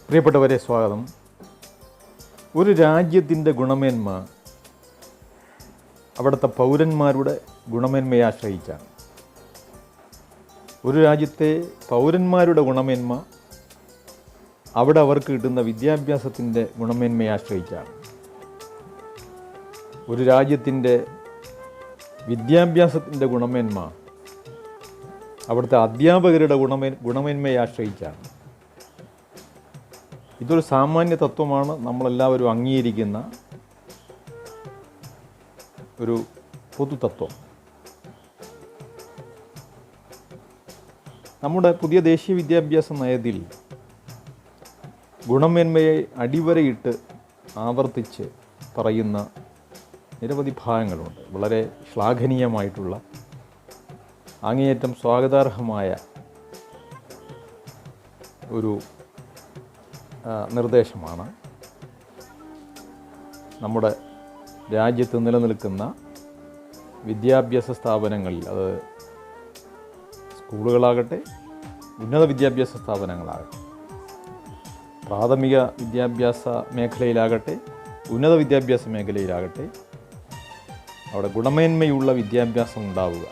പ്രിയപ്പെട്ടവരെ, സ്വാഗതം. ഒരു രാജ്യത്തിൻ്റെ ഗുണമേന്മ അവിടുത്തെ പൗരന്മാരുടെ ഗുണമേന്മയെ ആശ്രയിച്ചാണ്. ഒരു രാജ്യത്തെ പൗരന്മാരുടെ ഗുണമേന്മ അവിടെ അവർക്ക് കിട്ടുന്ന വിദ്യാഭ്യാസത്തിൻ്റെ ഗുണമേന്മയെ ആശ്രയിച്ചാണ്. ഒരു രാജ്യത്തിൻ്റെ വിദ്യാഭ്യാസത്തിൻ്റെ ഗുണമേന്മ അവിടുത്തെ അധ്യാപകരുടെ ഗുണമേന്മയെ ആശ്രയിച്ചാണ്. ഇതൊരു സാമാന്യ തത്വമാണ്, നമ്മളെല്ലാവരും അംഗീകരിക്കുന്ന ഒരു പൊതുതത്വം. നമ്മുടെ പുതിയ ദേശീയ വിദ്യാഭ്യാസ നയത്തിൽ ഗുണമേന്മയെ അടിവരയിട്ട് ആവർത്തിച്ച് പറയുന്ന നിരവധി ഭാഗങ്ങളുണ്ട്. വളരെ ശ്ലാഘനീയമായിട്ടുള്ള, അങ്ങേയറ്റം സ്വാഗതാർഹമായ ഒരു നിർദ്ദേശമാണ് നമ്മുടെ രാജ്യത്ത് നിലനിൽക്കുന്ന വിദ്യാഭ്യാസ സ്ഥാപനങ്ങളിൽ, അത് സ്കൂളുകളാകട്ടെ, ഉന്നത വിദ്യാഭ്യാസ സ്ഥാപനങ്ങളാകട്ടെ, പ്രാഥമിക വിദ്യാഭ്യാസ മേഖലയിലാകട്ടെ, ഉന്നത വിദ്യാഭ്യാസ മേഖലയിലാകട്ടെ, അവിടെ ഗുണമേന്മയുള്ള വിദ്യാഭ്യാസം ഉണ്ടാവുക.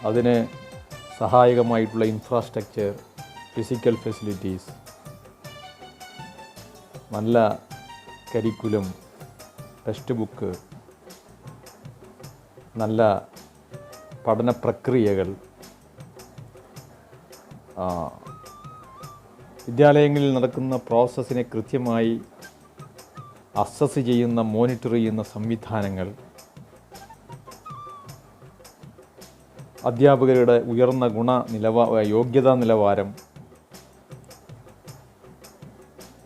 അതിന് സഹായകമായിട്ടുള്ള ഇൻഫ്രാസ്ട്രക്ചർ, ഫിസിക്കൽ ഫെസിലിറ്റീസ്, നല്ല കരിക്കുലം, ടെക്സ്റ്റ് ബുക്ക്, നല്ല പഠന പ്രക്രിയകൾ, വിദ്യാലയങ്ങളിൽ നടക്കുന്ന പ്രോസസ്സിനെ കൃത്യമായി അസസ് ചെയ്യുന്ന, മോണിറ്റർ ചെയ്യുന്ന സംവിധാനങ്ങൾ, അധ്യാപകരുടെ ഉയർന്ന യോഗ്യതാ നിലവാരം,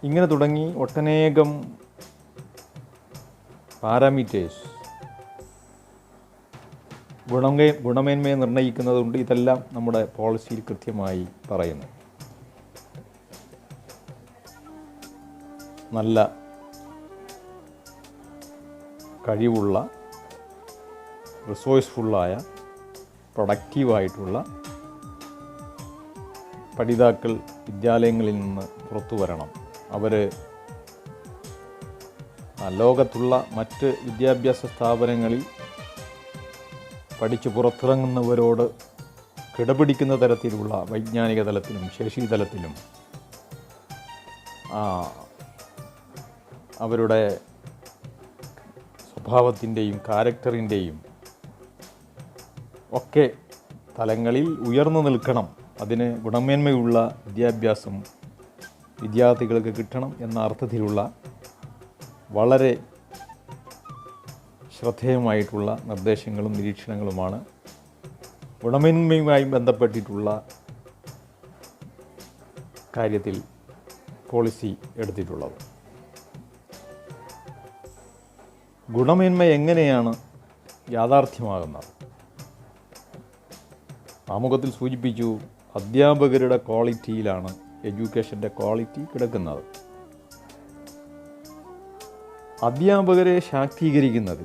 ഇങ്ങനെ തുടങ്ങി ഒട്ടനേകം പാരാമീറ്റേഴ്സ് ഗുണമേന്മയെ നിർണ്ണയിക്കുന്നതുകൊണ്ട് ഇതെല്ലാം നമ്മുടെ പോളിസിയിൽ കൃത്യമായി പറയുന്നു. നല്ല കഴിവുള്ള, റിസോഴ്സ്ഫുള്ളായ, പ്രൊഡക്റ്റീവായിട്ടുള്ള പഠിതാക്കൾ വിദ്യാലയങ്ങളിൽ നിന്ന് പുറത്തു വരണം. അവർ ലോകത്തുള്ള മറ്റ് വിദ്യാഭ്യാസ സ്ഥാപനങ്ങളിൽ പഠിച്ച് പുറത്തിറങ്ങുന്നവരോട് കിടപിടിക്കുന്ന തരത്തിലുള്ള വൈജ്ഞാനിക തലത്തിലും ശേഷിതലത്തിലും അവരുടെ സ്വഭാവത്തിൻ്റെയും ക്യാരക്ടറിൻ്റെയും ഒക്കെ തലങ്ങളിൽ ഉയർന്നു നിൽക്കണം. അതിന് ഗുണമേന്മയുള്ള വിദ്യാഭ്യാസം വിദ്യാർത്ഥികൾക്ക് കിട്ടണം എന്ന അർത്ഥത്തിലുള്ള വളരെ ശ്രദ്ധേയമായിട്ടുള്ള നിർദ്ദേശങ്ങളും നിരീക്ഷണങ്ങളുമാണ് ഗുണമേന്മയുമായി ബന്ധപ്പെട്ടിട്ടുള്ള കാര്യത്തിൽ പോളിസി എടുത്തിട്ടുള്ളത്. ഗുണമേന്മ എങ്ങനെയാണ് യാഥാർത്ഥ്യമാകുന്നത്? ആമുഖത്തിൽ സൂചിപ്പിച്ചു, അധ്യാപകരുടെ ക്വാളിറ്റിയിലാണ് എഡ്യൂക്കേഷൻ്റെ ക്വാളിറ്റി കിടക്കുന്നത്. അധ്യാപകരെ ശാക്തീകരിക്കുന്നത്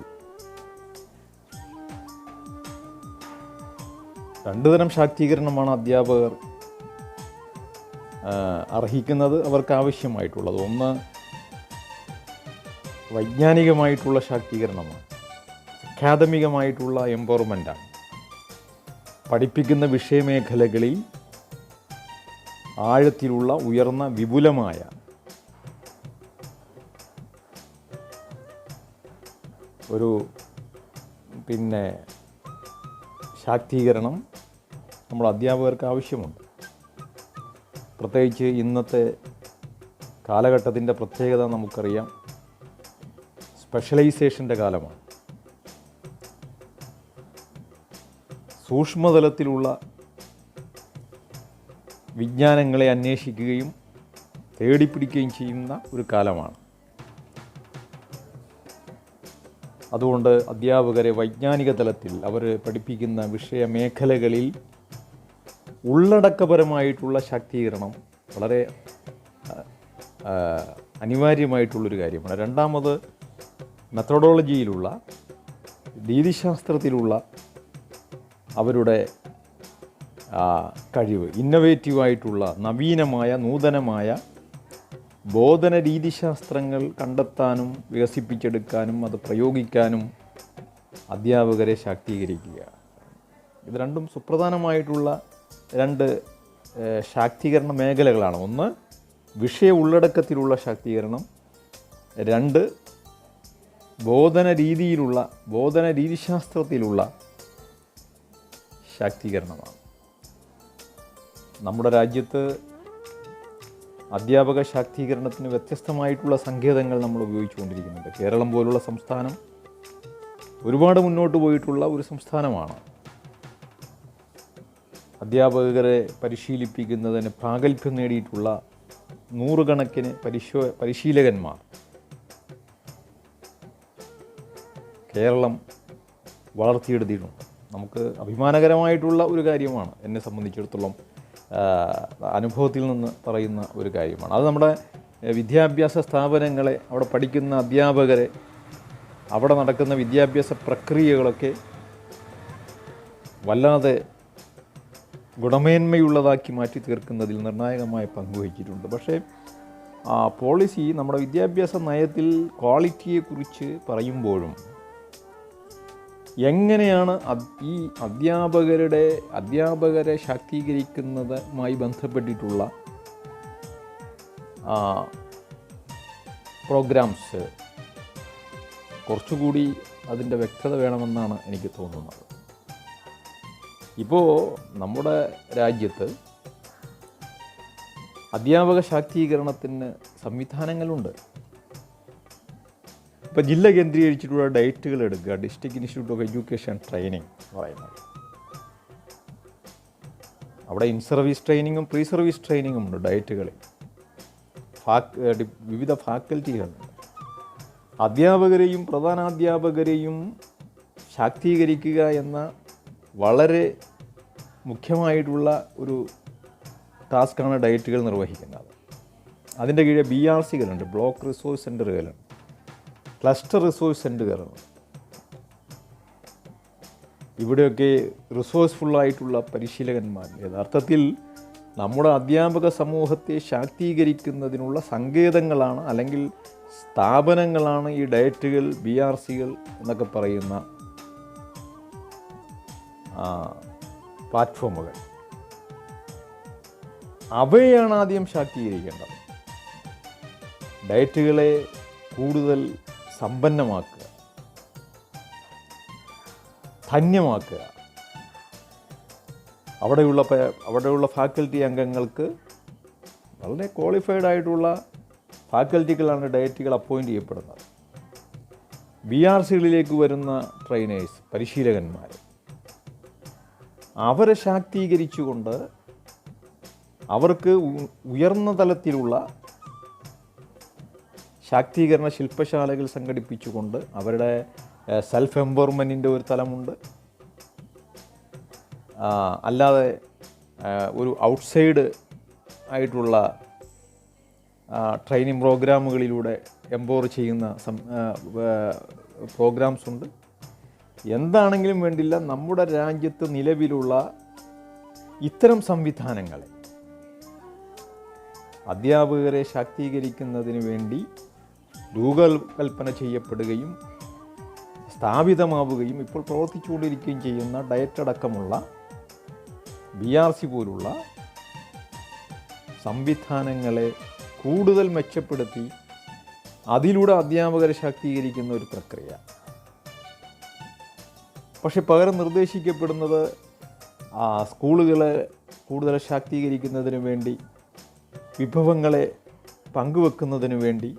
രണ്ടു തരം ശാക്തീകരണമാണ് അധ്യാപകർ അർഹിക്കുന്നത്, അവർക്ക് ആവശ്യമായിട്ടുള്ളത്. ഒന്ന് വൈജ്ഞാനികമായിട്ടുള്ള ശാക്തീകരണമാണ്, അക്കാദമികമായിട്ടുള്ള എംപവർമെൻ്റാണ്. പഠിപ്പിക്കുന്ന വിഷയമേഖലകളിൽ ആഴത്തിലുള്ള, ഉയർന്ന, വിപുലമായ ഒരു ശാക്തീകരണം നമ്മൾ അധ്യാപകർക്ക് ആവശ്യമുണ്ട്. പ്രത്യേകിച്ച് ഇന്നത്തെ കാലഘട്ടത്തിൻ്റെ പ്രത്യേകത നമുക്കറിയാം, സ്പെഷ്യലൈസേഷൻ്റെ കാലമാണ്. സൂക്ഷ്മതലത്തിലുള്ള വിജ്ഞാനങ്ങളെ അന്വേഷിക്കുകയും തേടിപ്പിടിക്കുകയും ചെയ്യുന്ന ഒരു കാലമാണ്. അതുകൊണ്ട് അധ്യാപകരെ വൈജ്ഞാനിക തലത്തിൽ അവർ പഠിപ്പിക്കുന്ന വിഷയമേഖലകളിൽ ഉള്ളടക്കപരമായിട്ടുള്ള ശാക്തീകരണം വളരെ അനിവാര്യമായിട്ടുള്ളൊരു കാര്യമാണ്. രണ്ടാമത്, മെത്തഡോളജിയിലുള്ള, രീതിശാസ്ത്രത്തിലുള്ള അവരുടെ കഴിവ്, ഇന്നൊവേറ്റീവായിട്ടുള്ള, നവീനമായ, നൂതനമായ ബോധന രീതിശാസ്ത്രങ്ങൾ കണ്ടെത്താനും വികസിപ്പിച്ചെടുക്കാനും അത് പ്രയോഗിക്കാനും അധ്യാപകരെ ശാക്തീകരിക്കുക. ഇത് രണ്ടും സുപ്രധാനമായിട്ടുള്ള രണ്ട് ശാക്തീകരണ മേഖലകളാണ്. ഒന്ന് വിഷയ ഉള്ളടക്കത്തിലുള്ള ശാക്തീകരണം, രണ്ട് ബോധന രീതിശാസ്ത്രത്തിലുള്ള ശാക്തീകരണമാണ്. നമ്മുടെ രാജ്യത്ത് അധ്യാപക ശാക്തീകരണത്തിന് വ്യത്യസ്തമായിട്ടുള്ള സങ്കേതങ്ങൾ നമ്മൾ ഉപയോഗിച്ചുകൊണ്ടിരിക്കുന്നുണ്ട്. കേരളം പോലുള്ള സംസ്ഥാനം ഒരുപാട് മുന്നോട്ട് പോയിട്ടുള്ള ഒരു സംസ്ഥാനമാണ്. അധ്യാപകരെ പരിശീലിപ്പിക്കുന്നതിന് പ്രാഗൽഭ്യം നേടിയിട്ടുള്ള നൂറുകണക്കിന് പരിശീലകന്മാർ കേരളം വളർത്തിയെടുത്തിട്ടുണ്ട്. നമുക്ക് അഭിമാനകരമായിട്ടുള്ള ഒരു കാര്യമാണ്. എന്നെ സംബന്ധിച്ചിടത്തോളം അനുഭവത്തിൽ നിന്ന് പറയുന്ന ഒരു കാര്യമാണ്. അത് നമ്മുടെ വിദ്യാഭ്യാസ സ്ഥാപനങ്ങളെ, അവിടെ പഠിക്കുന്ന അധ്യാപകരെ, അവിടെ നടക്കുന്ന വിദ്യാഭ്യാസ പ്രക്രിയകളൊക്കെ വല്ലാതെ ഗുണമേന്മയുള്ളതാക്കി മാറ്റി തീർക്കുന്നതിൽ നിർണായകമായ പങ്കുവഹിച്ചിട്ടുണ്ട്. പക്ഷേ പോളിസി നമ്മുടെ വിദ്യാഭ്യാസ നയത്തിൽ ക്വാളിറ്റിയെക്കുറിച്ച് പറയുമ്പോഴും എങ്ങനെയാണ് ഈ അധ്യാപകരെ ശാക്തീകരിക്കുന്നതുമായി ബന്ധപ്പെട്ടിട്ടുള്ള പ്രോഗ്രാംസ് കുറച്ചുകൂടി അതിൻ്റെ വ്യക്തത വേണമെന്നാണ് എനിക്ക് തോന്നുന്നത്. ഇപ്പോൾ നമ്മുടെ രാജ്യത്ത് അധ്യാപക ശാക്തീകരണത്തിന് സംവിധാനങ്ങളുണ്ട്. ഇപ്പോൾ ജില്ല കേന്ദ്രീകരിച്ചിട്ടുള്ള ഡയറ്റുകൾ എടുക്കുക, district institute of education training പറയുന്നത്. അവിടെ ഇൻ സർവീസ് ട്രെയിനിങ്ങും പ്രീ സർവീസ് ട്രെയിനിങ്ങും ഉണ്ട്. ഡയറ്റുകളിൽ വിവിധ ഫാക്കൽറ്റികളുണ്ട്. അധ്യാപകരെയും പ്രധാനാധ്യാപകരെയും ശാക്തീകരിക്കുക എന്ന വളരെ മുഖ്യമായിട്ടുള്ള ഒരു ടാസ്ക്കാണ് ഡയറ്റുകൾ നിർവഹിക്കുന്നത്. അതിൻ്റെ കീഴിൽ BRCകളുണ്ട്, ബ്ലോക്ക് റിസോഴ്സ് സെൻ്ററുകളുണ്ട്, ക്ലസ്റ്റർ റിസോഴ്സ് സെൻ്ററുകളുണ്ട്. ഇവിടെയൊക്കെ റിസോഴ്സ്ഫുള്ളായിട്ടുള്ള പരിശീലകന്മാർ, യഥാർത്ഥത്തിൽ നമ്മുടെ അധ്യാപക സമൂഹത്തെ ശാക്തീകരിക്കുന്നതിനുള്ള സങ്കേതങ്ങളാണ്, അല്ലെങ്കിൽ സ്ഥാപനങ്ങളാണ് ഈ ഡയറ്റുകൾ, BRCകൾ എന്നൊക്കെ പറയുന്ന പ്ലാറ്റ്ഫോമുകൾ. അവയാണ് ആദ്യം ശാക്തീകരിക്കേണ്ടത്. ഡയറ്റുകളെ കൂടുതൽ സമ്പന്നമാക്കുക, ധന്യമാക്കുക. അവിടെയുള്ള ഫാക്കൽറ്റി അംഗങ്ങൾക്ക് വളരെ ക്വാളിഫൈഡ് ആയിട്ടുള്ള ഫാക്കൽറ്റികളാണ് ഡയറ്റുകൾ അപ്പോയിൻ്റ് ചെയ്യപ്പെടുന്നത്. BRCകളിലേക്ക് വരുന്ന ട്രെയിനേഴ്സ്, പരിശീലകന്മാർ, അവരെ ശാക്തീകരിച്ചുകൊണ്ട് അവർക്ക് ഉയർന്ന തലത്തിലുള്ള ശാക്തീകരണ ശില്പശാലകൾ സംഘടിപ്പിച്ചുകൊണ്ട് അവരുടെ സെൽഫ് എംപവർമെൻറ്റിൻ്റെ ഒരു തലമുണ്ട്. അല്ലാതെ ഒരു ഔട്ട്സൈഡ് ആയിട്ടുള്ള ട്രെയിനിങ് പ്രോഗ്രാമുകളിലൂടെ എംപവർ ചെയ്യുന്ന പ്രോഗ്രാംസ് ഉണ്ട്. എന്താണെങ്കിലും വേണ്ടില്ല, നമ്മുടെ രാജ്യത്ത് നിലവിലുള്ള ഇത്തരം സംവിധാനങ്ങളെ അധ്യാപകരെ ശാക്തീകരിക്കുന്നതിന് വേണ്ടി രൂപകൽപ്പന ചെയ്യപ്പെടുകയും സ്ഥാപിതമാവുകയും ഇപ്പോൾ പ്രവർത്തിച്ചുകൊണ്ടിരിക്കുകയും ചെയ്യുന്ന ഡയറ്റ് അടക്കമുള്ള BRC പോലുള്ള സംവിധാനങ്ങളെ കൂടുതൽ മെച്ചപ്പെടുത്തി അതിലൂടെ അധ്യാപകരെ ശാക്തീകരിക്കുന്ന ഒരു പ്രക്രിയ. പക്ഷെ പകരം നിർദ്ദേശിക്കപ്പെടുന്നത് സ്കൂളുകളെ കൂടുതൽ ശാക്തീകരിക്കുന്നതിന് വേണ്ടി, വിഭവങ്ങളെ പങ്കുവെക്കുന്നതിന് വേണ്ടി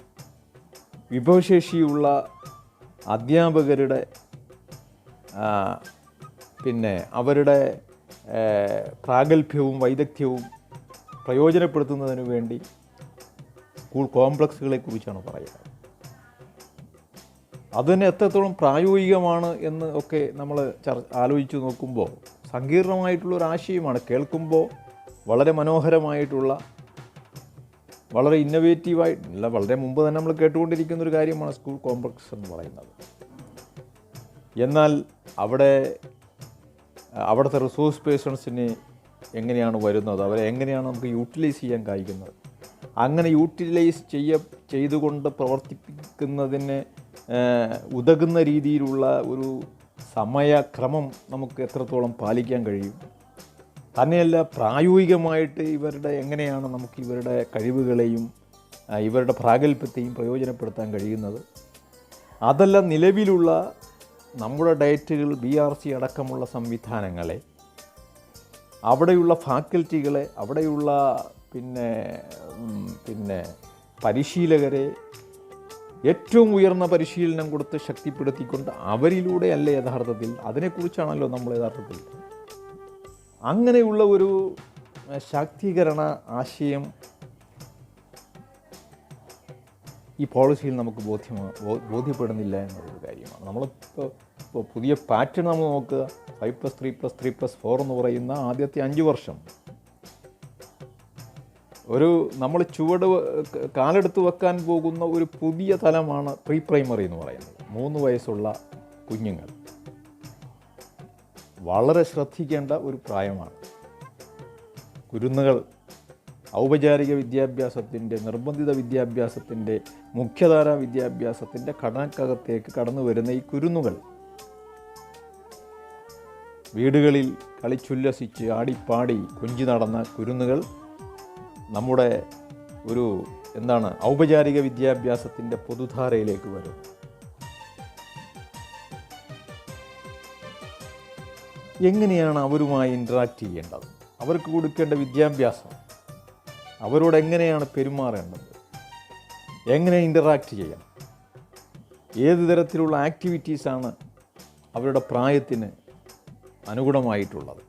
വിഭവശേഷിയുള്ള അധ്യാപകരുടെ അവരുടെ പ്രാഗൽഭ്യവും വൈദഗ്ധ്യവും പ്രയോജനപ്പെടുത്തുന്നതിന് വേണ്ടി സ്കൂൾ കോംപ്ലക്സുകളെക്കുറിച്ചാണ് പറയുന്നത്. അതുതന്നെ എത്രത്തോളം പ്രായോഗികമാണ് എന്ന് ഒക്കെ നമ്മൾ ആലോചിച്ച് നോക്കുമ്പോൾ സങ്കീർണമായിട്ടുള്ളൊരാശയമാണ്. കേൾക്കുമ്പോൾ വളരെ മനോഹരമായിട്ടുള്ള, വളരെ ഇന്നൊവേറ്റീവായിട്ടല്ല, വളരെ മുമ്പ് തന്നെ നമ്മൾ കേട്ടുകൊണ്ടിരിക്കുന്ന ഒരു കാര്യമാണ് സ്കൂൾ കോംപ്ലക്സ് എന്ന് പറയുന്നത്. എന്നാൽ അവിടുത്തെ റിസോഴ്സ് പേഴ്സൺസിന് എങ്ങനെയാണ് വരുന്നത്, അവരെ എങ്ങനെയാണ് നമുക്ക് യൂട്ടിലൈസ് ചെയ്യാൻ കഴിയുന്നത്, അങ്ങനെ യൂട്ടിലൈസ് ചെയ്തുകൊണ്ട് പ്രവർത്തിപ്പിക്കുന്നതിന് ഉതകുന്ന രീതിയിലുള്ള ഒരു സമയക്രമം നമുക്ക് എത്രത്തോളം പാലിക്കാൻ കഴിയും? തന്നെയല്ല, പ്രായോഗികമായിട്ട് എങ്ങനെയാണ് നമുക്ക് ഇവരുടെ കഴിവുകളെയും ഇവരുടെ പ്രാഗൽഭ്യത്തെയും പ്രയോജനപ്പെടുത്താൻ കഴിയുന്നത്? അതല്ല, നിലവിലുള്ള നമ്മുടെ ഡയറ്റുകൾ, BRC അടക്കമുള്ള സംവിധാനങ്ങളെ, അവിടെയുള്ള ഫാക്കൽറ്റികളെ, അവിടെയുള്ള പിന്നെ പരിശീലകരെ ഏറ്റവും ഉയർന്ന പരിശീലനം കൊടുത്ത് ശക്തിപ്പെടുത്തിക്കൊണ്ട് അവരിലൂടെയല്ല യഥാർത്ഥത്തിൽ, അതിനെക്കുറിച്ചാണല്ലോ നമ്മൾ യഥാർത്ഥത്തിൽ അങ്ങനെയുള്ള ഒരു ശാക്തീകരണ ആശയം ഈ പോളിസിയിൽ നമുക്ക് ബോധ്യപ്പെടുന്നില്ല എന്നൊരു കാര്യമാണ്. നമ്മളിപ്പോൾ പുതിയ പാറ്റേൺ നമ്മൾ നോക്കുക. 5+3+3+4 എന്ന് പറയുന്ന ആദ്യത്തെ 5 വർഷം നമ്മൾ കാലെടുത്ത് വെക്കാൻ പോകുന്ന ഒരു പുതിയ തലമാണ് പ്രീ പ്രൈമറി എന്ന് പറയുന്നത്. 3 വയസ്സുള്ള കുഞ്ഞുങ്ങൾ വളരെ ശ്രദ്ധിക്കേണ്ട ഒരു പ്രായമാണ്. കുരുന്നുകൾ ഔപചാരിക വിദ്യാഭ്യാസത്തിൻ്റെ, നിർബന്ധിത വിദ്യാഭ്യാസത്തിൻ്റെ, മുഖ്യധാരാ വിദ്യാഭ്യാസത്തിൻ്റെ ഘടനക്കകത്തേക്ക് കടന്നു വരുന്ന ഈ കുരുന്നുകൾ വീടുകളിൽ കളിച്ചുല്ലസിച്ച് ആടിപ്പാടി കൊഞ്ചി നടന്ന കുരുന്നുകൾ നമ്മുടെ ഔപചാരിക വിദ്യാഭ്യാസത്തിൻ്റെ പൊതുധാരയിലേക്ക് വരും. എങ്ങനെയാണ് അവരുമായി ഇൻട്രാക്ട് ചെയ്യേണ്ടത്? അവർക്ക് കൊടുക്കേണ്ട വിദ്യാഭ്യാസം, അവരോട് എങ്ങനെയാണ് പെരുമാറേണ്ടത്, എങ്ങനെ ഇൻറ്ററാക്ട് ചെയ്യണം, ഏത് തരത്തിലുള്ള ആക്ടിവിറ്റീസാണ് അവരുടെ പ്രായത്തിന് അനുഗുണമായിട്ടുള്ളത്?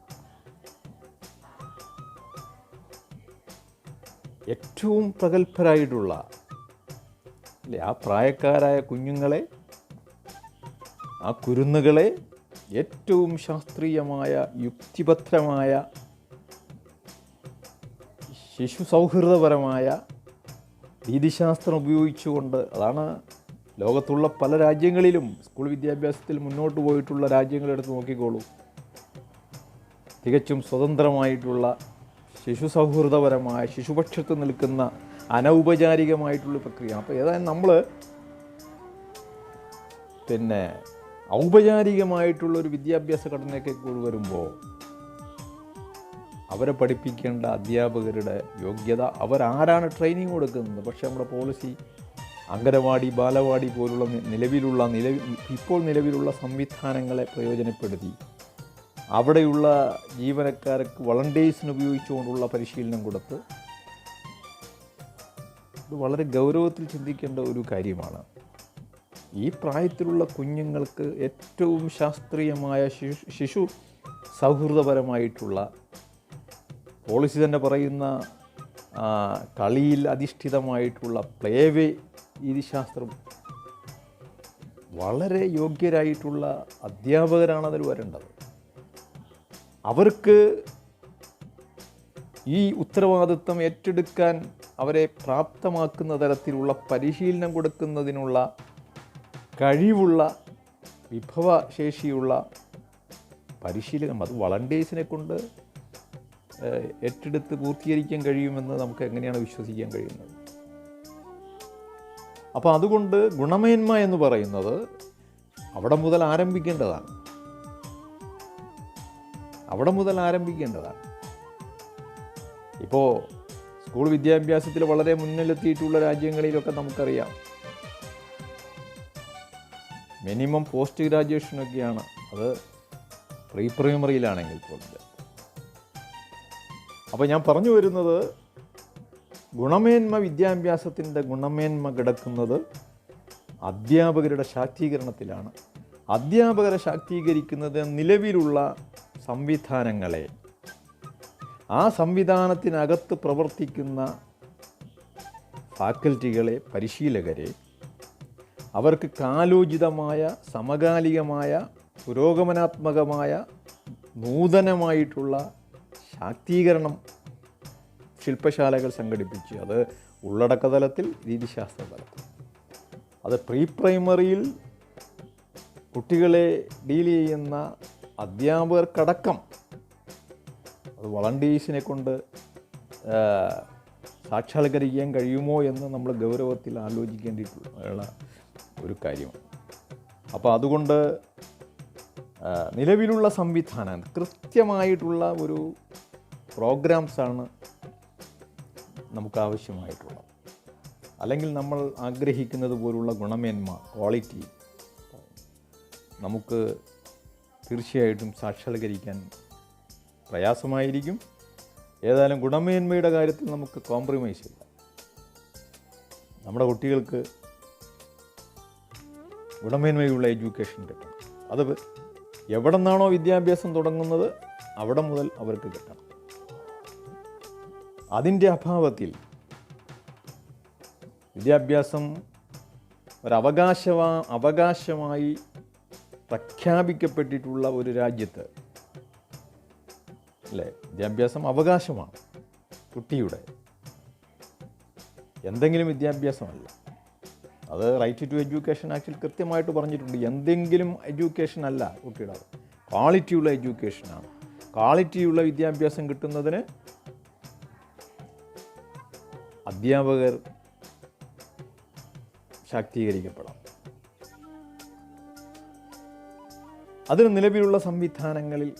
ഏറ്റവും പ്രഗത്ഭരായിട്ടുള്ള ആ പ്രായക്കാരായ കുഞ്ഞുങ്ങളെ, ആ കുരുന്നുകളെ ഏറ്റവും ശാസ്ത്രീയമായ, യുക്തിഭദ്രമായ, ശിശു സൗഹൃദപരമായ രീതിശാസ്ത്രം ഉപയോഗിച്ചുകൊണ്ട്, അതാണ് ലോകത്തുള്ള പല രാജ്യങ്ങളിലും സ്കൂൾ വിദ്യാഭ്യാസത്തിൽ മുന്നോട്ട് പോയിട്ടുള്ള രാജ്യങ്ങളെടുത്ത് നോക്കിക്കോളൂ. തികച്ചും സ്വതന്ത്രമായിട്ടുള്ള, ശിശു സൗഹൃദപരമായ, ശിശുപക്ഷത്ത് നിൽക്കുന്ന അനൗപചാരികമായിട്ടുള്ള പ്രക്രിയ. അപ്പോൾ ഏതായാലും നമ്മൾ ഔപചാരികമായിട്ടുള്ളൊരു വിദ്യാഭ്യാസ ഘടനയൊക്കെ വരുമ്പോൾ അവരെ പഠിപ്പിക്കേണ്ട അധ്യാപകരുടെ യോഗ്യത, അവരാരാണ് ട്രെയിനിങ് കൊടുക്കുന്നത്? പക്ഷേ നമ്മുടെ പോളിസി അംഗനവാടി, ബാലവാടി പോലുള്ള ഇപ്പോൾ നിലവിലുള്ള സംവിധാനങ്ങളെ പ്രയോജനപ്പെടുത്തി അവിടെയുള്ള ജീവനക്കാർക്ക് വളണ്ടിയേഴ്സിന് ഉപയോഗിച്ചുകൊണ്ടുള്ള പരിശീലനം കൊടുത്ത്, ഇത് വളരെ ഗൗരവത്തിൽ ചിന്തിക്കേണ്ട ഒരു കാര്യമാണ്. ഈ പ്രായത്തിലുള്ള കുഞ്ഞുങ്ങൾക്ക് ഏറ്റവും ശാസ്ത്രീയമായ, ശിശു സൗഹൃദപരമായിട്ടുള്ള, പോളിസി തന്നെ പറയുന്ന കളിയിൽ അധിഷ്ഠിതമായിട്ടുള്ള പ്ലേവേ രീതിശാസ്ത്രം, വളരെ യോഗ്യരായിട്ടുള്ള അധ്യാപകരാണ് അതിൽ വരേണ്ടത്. അവർക്ക് ഈ ഉത്തരവാദിത്വം ഏറ്റെടുക്കാൻ അവരെ പ്രാപ്തമാക്കുന്ന തരത്തിലുള്ള പരിശീലനം കൊടുക്കുന്നതിനുള്ള കഴിവുള്ള, വിഭവശേഷിയുള്ള പരിശീലനം, അത് വളണ്ടിയേഴ്സിനെ കൊണ്ട് ഏറ്റെടുത്ത് പൂർത്തീകരിക്കാൻ കഴിയുമെന്ന് നമുക്ക് എങ്ങനെയാണ് വിശ്വസിക്കാൻ കഴിയുന്നത്? അപ്പോൾ അതുകൊണ്ട് ഗുണമേന്മ എന്ന് പറയുന്നത് അവിടെ മുതൽ ആരംഭിക്കേണ്ടതാണ്. ഇപ്പോൾ സ്കൂൾ വിദ്യാഭ്യാസത്തിൽ വളരെ മുന്നിലെത്തിയിട്ടുള്ള രാജ്യങ്ങളിലൊക്കെ നമുക്കറിയാം, മിനിമം പോസ്റ്റ് ഗ്രാജുവേഷനൊക്കെയാണ്. അത് പ്രീ പ്രൈമറിയിലാണെങ്കിൽ പോലും. അപ്പോൾ ഞാൻ പറഞ്ഞു വരുന്നത്, വിദ്യാഭ്യാസത്തിൻ്റെ ഗുണമേന്മ കിടക്കുന്നത് അധ്യാപകരുടെ ശാക്തീകരണത്തിലാണ്. അധ്യാപകരെ ശാക്തീകരിക്കുന്നത് നിലവിലുള്ള സംവിധാനങ്ങളെ, ആ സംവിധാനത്തിനകത്ത് പ്രവർത്തിക്കുന്ന ഫാക്കൽറ്റികളെ, പരിശീലകരെ, അവർക്ക് കാലോചിതമായ, സമകാലികമായ, പുരോഗമനാത്മകമായ, നൂതനമായിട്ടുള്ള ശാക്തീകരണം ശില്പശാലകൾ സംഘടിപ്പിച്ച്, അത് ഉള്ളടക്ക തലത്തിൽ, രീതിശാസ്ത്ര തലത്തിൽ, അത് പ്രീ പ്രൈമറിയിൽ കുട്ടികളെ ഡീൽ ചെയ്യുന്ന അധ്യാപകർക്കടക്കം, അത് വളണ്ടിയേഴ്സിനെ കൊണ്ട് സാക്ഷാത്കരിക്കാൻ കഴിയുമോ എന്ന് നമ്മൾ ഗൗരവത്തിൽ ആലോചിക്കേണ്ടിയിട്ടുള്ള ഒരു കാര്യമാണ്. അപ്പോൾ അതുകൊണ്ട് നിലവിലുള്ള സംവിധാനം കൃത്യമായിട്ടുള്ള ഒരു പ്രോഗ്രാംസാണ് നമുക്ക് ആവശ്യമായിട്ടുള്ളത്. അല്ലെങ്കിൽ നമ്മൾ ആഗ്രഹിക്കുന്നത് പോലുള്ള ഗുണമേന്മ, ക്വാളിറ്റി നമുക്ക് തീർച്ചയായിട്ടും സാക്ഷാത്കരിക്കാൻ പ്രയാസമായിരിക്കും. ഏതായാലും ഗുണമേന്മയുടെ കാര്യത്തിൽ നമുക്ക് കോംപ്രമൈസ് ഇല്ല. നമ്മുടെ കുട്ടികൾക്ക് ഗുണമേന്മയുള്ള എഡ്യൂക്കേഷൻ കിട്ടണം. അത് എവിടെ നിന്നാണോ വിദ്യാഭ്യാസം തുടങ്ങുന്നത് അവിടെ മുതൽ അവർക്ക് കിട്ടണം. അതിൻ്റെ അഭാവത്തിൽ വിദ്യാഭ്യാസം അവകാശമായി പ്രഖ്യാപിക്കപ്പെട്ടിട്ടുള്ള ഒരു രാജ്യത്ത് അല്ലേ, വിദ്യാഭ്യാസം അവകാശമാണ്. കുട്ടിയുടെ എന്തെങ്കിലും വിദ്യാഭ്യാസമല്ല. അത് റൈറ്റ് ടു എഡ്യൂക്കേഷൻ ആക്ടിൽ കൃത്യമായിട്ട് പറഞ്ഞിട്ടുണ്ട്. എന്തെങ്കിലും എഡ്യൂക്കേഷൻ അല്ല കുട്ടിയുടെ, ക്വാളിറ്റിയുള്ള എഡ്യൂക്കേഷനാണ്. ക്വാളിറ്റിയുള്ള വിദ്യാഭ്യാസം കിട്ടുന്നതിന് അധ്യാപകർ ശാക്തീകരിക്കപ്പെടാം. അതിന് നിലവിലുള്ള സംവിധാനങ്ങളിൽ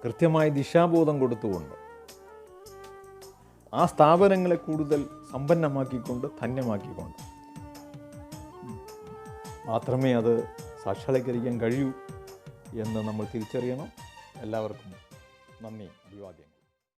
കൃത്യമായ ദിശാബോധം കൊടുത്തുകൊണ്ട് ആ സ്ഥാപനങ്ങളെ കൂടുതൽ സമ്പന്നമാക്കിക്കൊണ്ട് ധന്യമാക്കിക്കൊണ്ട് മാത്രമേ അത് സാക്ഷാത്കരിക്കാൻ കഴിയൂ എന്ന് നമ്മൾ തിരിച്ചറിയണം. എല്ലാവർക്കും നന്ദി, അഭിവാദ്യങ്ങൾ.